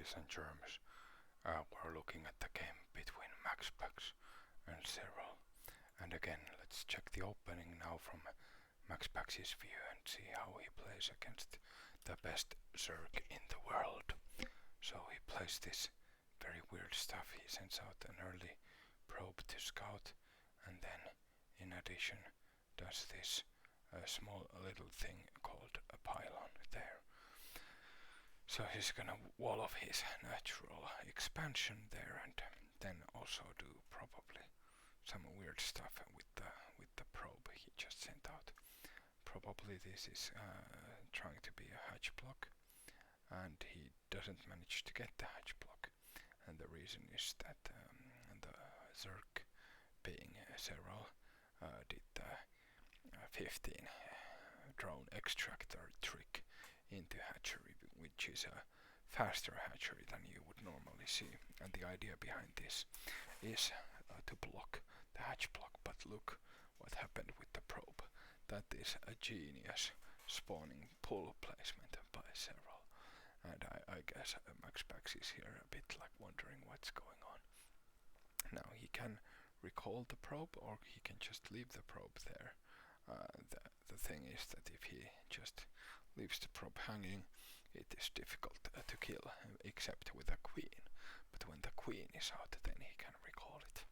ladies and germs. We're looking at the game between MaxPax and Serral. And again, let's check the opening now from MaxPax's view and see how he plays against the best Zerg in the world. So he plays this very weird stuff. He sends out an early probe to scout, and then in addition does this small little thing called a pylon there. So he's gonna wall off his natural expansion there, and then also do probably some weird stuff with the probe he just sent out. Probably this is trying to be a hatch block, and he doesn't manage to get the hatch block. And the reason is that the Zerg, being Serral, did the 15 drone extractor trick into hatchery, which is a faster hatchery than you would normally see. And the idea behind this is to block the hatch block. But look what happened with the probe. That is a genius spawning pull placement by Serral. And I guess MaxPax is here a bit like wondering what's going on. Now he can recall the probe, or he can just leave the probe there. The thing is that if he just leaves the probe hanging, it is difficult to kill, except with a queen. But when the queen is out, then he can recall it.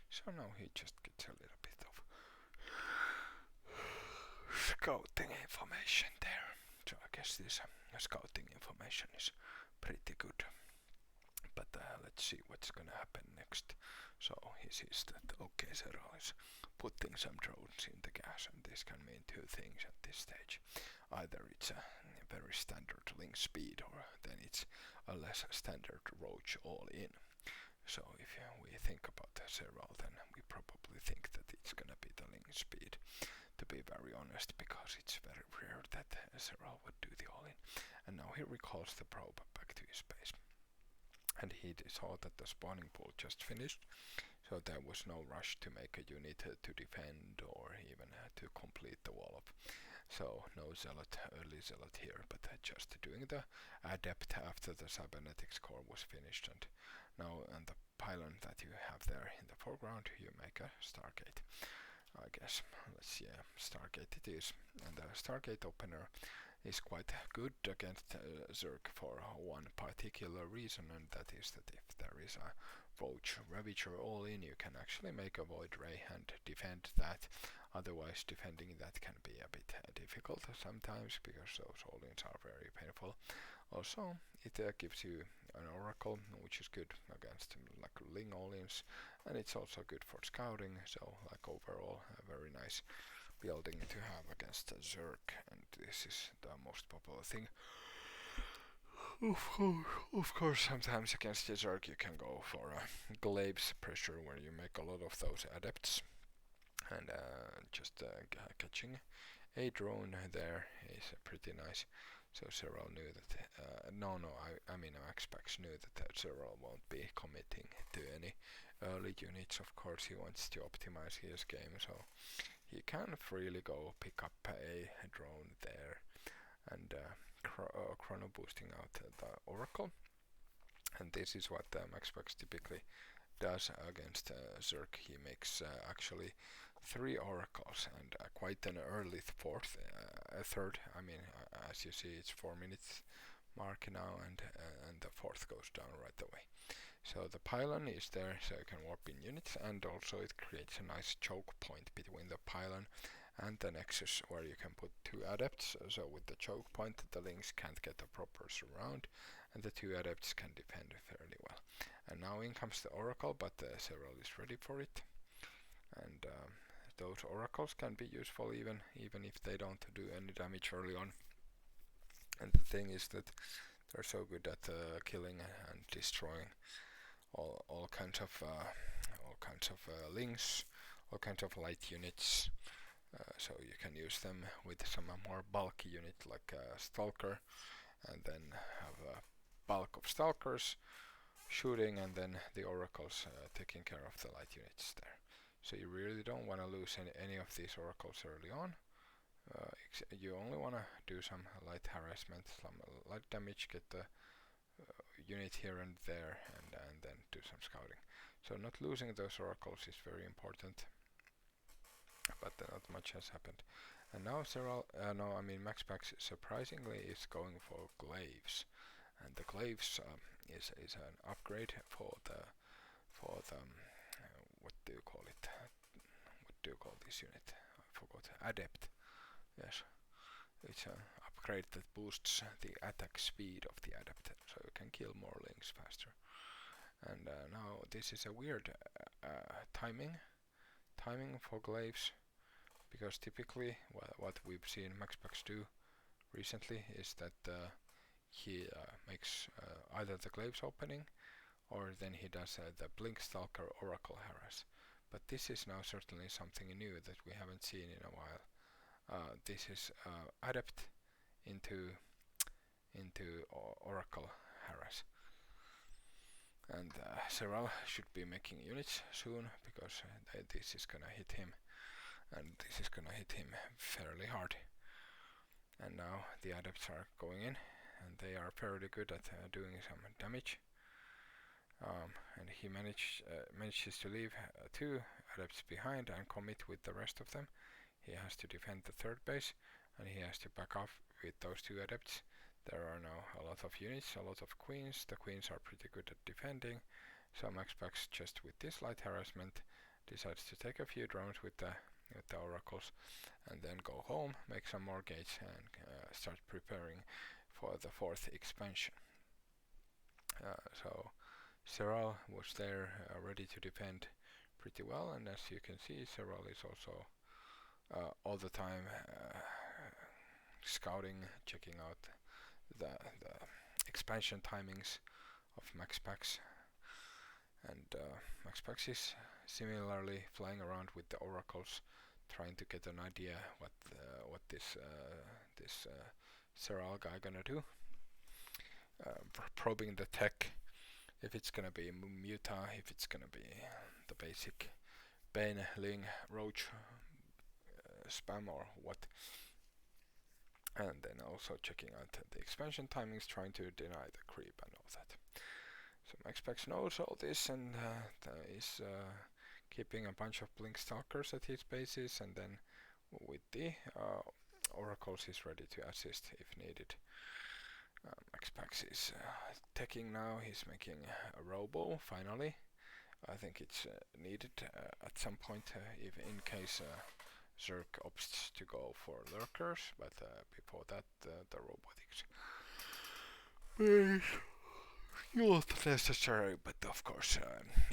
So now he just gets a little bit of scouting information there. So I guess this scouting information is pretty good. But let's see what's gonna happen next. So he sees that okay, Serral is putting some drones in the gas, and this can mean two things at this stage. Either it's a very standard link speed, or then it's a less standard roach all in. So if we think about Serral, then we probably think that it's gonna be the link speed, to be very honest, because it's very rare that Serral would do the all in. And now he recalls the probe back to his base. And he saw that the spawning pool just finished, so there was no rush to make a unit to defend or even to complete the wall up. So no early zealot here, but just doing the adept after the cybernetics core was finished. And now on the pylon that you have there in the foreground, you make a Stargate, I guess. Let's see, Stargate it is. And the Stargate opener is quite good against Zerg for one particular reason, and that is that if there is a Roach Ravager all in, you can actually make a Void Ray and defend that. Otherwise, defending that can be a bit difficult sometimes, because those all-ins are very painful. Also, it gives you an Oracle, which is good against like Ling all-ins, and it's also good for scouting, so like overall a very nice building to have against a Zerg, and this is the most popular thing. Of course, sometimes against a Zerg you can go for a Glaive's pressure, where you make a lot of those adepts, and just catching a drone there is pretty nice. So Serral knew that, I mean MaxPax knew that Serral won't be committing to any early units. Of course he wants to optimize his game, so he can freely go pick up a drone there and chrono boosting out the Oracle. And this is what MaxPax typically does against Zerg. He makes actually 3 oracles and quite an early third. I mean, as you see, it's 4 minutes mark now, and the fourth goes down right away. So the pylon is there, so you can warp in units, and also it creates a nice choke point between the pylon and the nexus, where you can put 2 adepts. So with the choke point, the links can't get a proper surround, and the 2 adepts can defend fairly well. And now in comes the oracle, but Serral is ready for it, and those oracles can be useful even if they don't do any damage early on. And the thing is that they're so good at killing and destroying all kinds of links, all kinds of light units. So you can use them with some more bulky unit like Stalker, and then have a bulk of Stalkers shooting, and then the oracles taking care of the light units there. So you really don't want to lose any of these oracles early on. You only want to do some light harassment, some light damage, get the unit here and there, and then do some scouting. So not losing those oracles is very important, but not much has happened. And now Serral, MaxPax surprisingly is going for glaives, and the glaives is an upgrade for the what do you call it? What do you call this unit? I forgot. Adept. Yes, it's an upgrade that boosts the attack speed of the adept, so you can kill more links faster. And now this is a weird timing for glaives, because typically what we've seen MaxPax do recently is that he makes either the glaives opening, or then he does the Blink Stalker Oracle Harass. But this is now certainly something new that we haven't seen in a while. This is Adept into Oracle Harass. And Serral should be making units soon, because this is gonna hit him, and this is gonna hit him fairly hard. And now the adepts are going in, and they are fairly good at doing some damage. And he manages to leave 2 adepts behind and commit with the rest of them. He has to defend the 3rd base, and he has to back off with those 2 adepts. There are now a lot of units, a lot of queens. The queens are pretty good at defending, so MaxPax, just with this light harassment, decides to take a few drones with the oracles, and then go home, make some more gates, and start preparing for the 4th expansion. So Serral was there ready to defend pretty well, and as you can see, Serral is also all the time scouting, checking out the expansion timings of MaxPax, and MaxPax is similarly flying around with the oracles, trying to get an idea what this Serral guy gonna do, probing the tech, if it's gonna be Muta, if it's gonna be the basic Bane, Ling, Roach spam or what. And then also checking out the expansion timings, trying to deny the creep and all that. So MaxPax knows all this, and is keeping a bunch of Blink Stalkers at his bases, and then with the oracles he's ready to assist if needed. MaxPax is teching now, he's making a robo finally. I think it's needed at some point if in case Zerk opts to go for lurkers, but before that the robotics is not necessary, but of course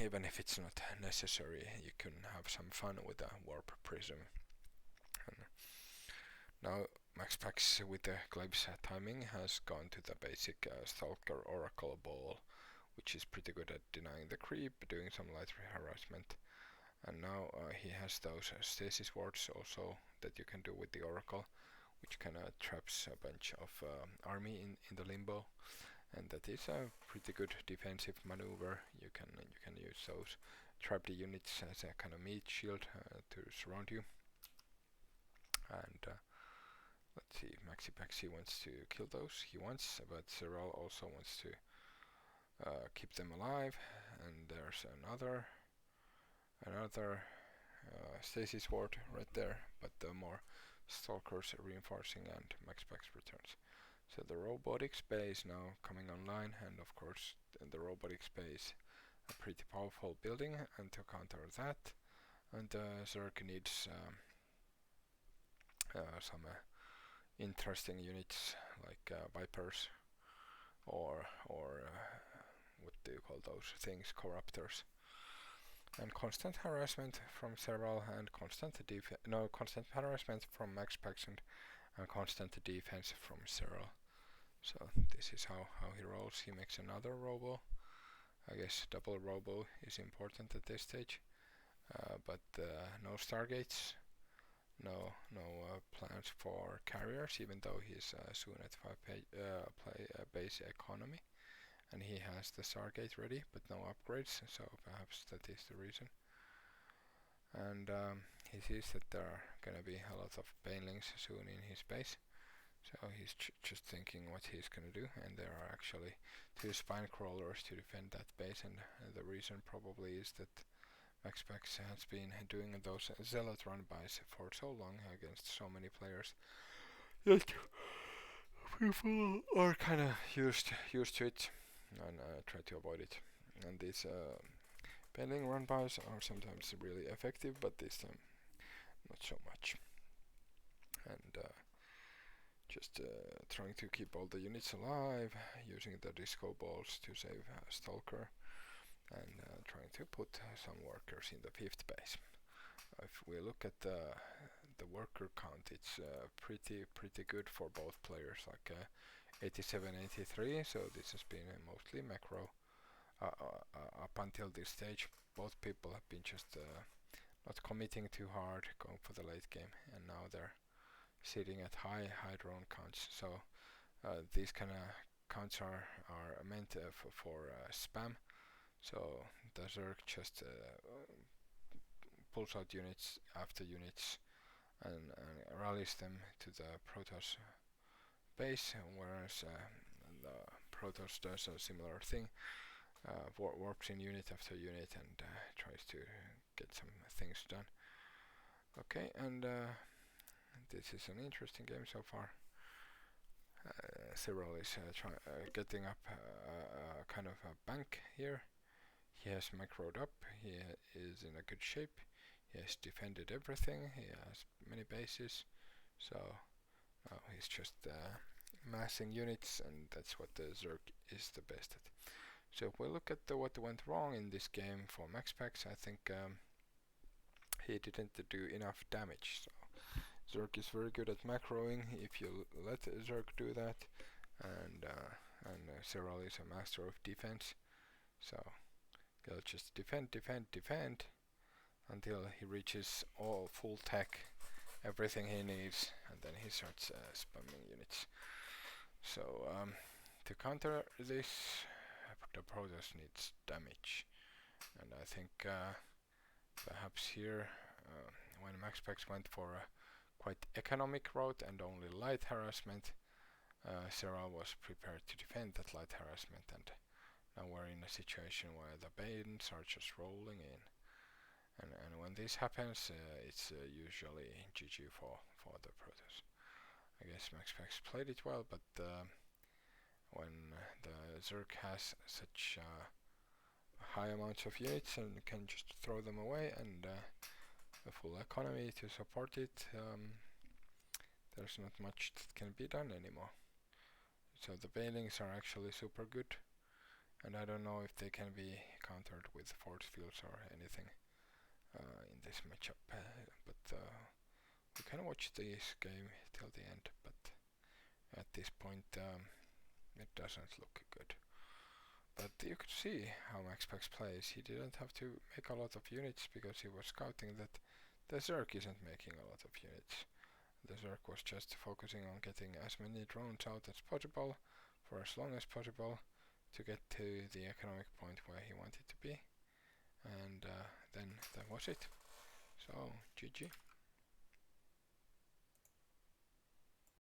even if it's not necessary, you can have some fun with a warp prism. And now MaxPax with the glaives timing has gone to the basic Stalker Oracle ball, which is pretty good at denying the creep, doing some light harassment. And now he has those stasis wards also that you can do with the Oracle, which kind of traps a bunch of army in the limbo, and that is a pretty good defensive maneuver. You can use those trapped units as a kind of meat shield to surround you. And let's see, MaxPax wants to kill those. He wants, but Serral also wants to keep them alive. And there's another stasis ward right there, but the more stalkers reinforcing, and MaxPax returns. So the robotics base now coming online, and of course the robotics base a pretty powerful building, and to counter that, and Zerk needs some interesting units like Vipers or what do you call those things, Corruptors. And constant harassment from Serral, and constant harassment from MaxPax, and constant defense from Serral. So this is how he rolls. He makes another robo. I guess double robo is important at this stage, but no stargates, no plans for carriers, even though he's soon at 5 base economy. And he has the Stargate ready, but no upgrades, so perhaps that is the reason. And he sees that there are gonna be a lot of banelings soon in his base, So he's just thinking what he's gonna do, and there are actually 2 spine crawlers to defend that base, and the reason probably is that MaxPax has been doing those zealot run-bys for so long against so many players that people are kinda used to it and try to avoid it. And these pending run-bys are sometimes really effective, but this time not so much. And just trying to keep all the units alive, using the disco balls to save Stalker, and trying to put some workers in the 5th base. If we look at the worker count, it's pretty good for both players, like 87-83, so this has been mostly macro up until this stage. Both people have been just not committing too hard, going for the late game, and now they're sitting at high drone counts. So these kind of counts are meant for spam. So the Zerg just pulls out units after units and rallies them to the Protoss base, whereas the Protoss does a similar thing, warps in unit after unit and tries to get some things done. Okay, and this is an interesting game so far. Serral is getting up kind of a bank here. He has macroed up, he is in a good shape, he has defended everything, he has many bases, so now he's just massing units, and that's what the Zerg is the best at. So if we look at what went wrong in this game for MaxPax, I think he didn't do enough damage. So Zerg is very good at macroing if you let Zerg do that, and Serral is a master of defense, so he'll just defend until he reaches all full tech, everything he needs, and then he starts spamming units. So to counter this, the Protoss needs damage, and I think perhaps here when MaxPax went for a quite economic route and only light harassment, Serral was prepared to defend that light harassment, and now we're in a situation where the Banes are just rolling in, and when this happens, it's usually GG for the Protoss. I guess MaxPax played it well, but when the Zerg has such high amounts of units and can just throw them away, and a full economy to support it, there's not much that can be done anymore. So the Banelings are actually super good, and I don't know if they can be countered with force fields or anything in this matchup, but we can watch this game till the end, but at this point it doesn't look good. But you could see how MaxPax plays. He didn't have to make a lot of units because he was scouting that the Zerg isn't making a lot of units. The Zerg was just focusing on getting as many drones out as possible for as long as possible to get to the economic point where he wanted to be, and then that was it. So GG.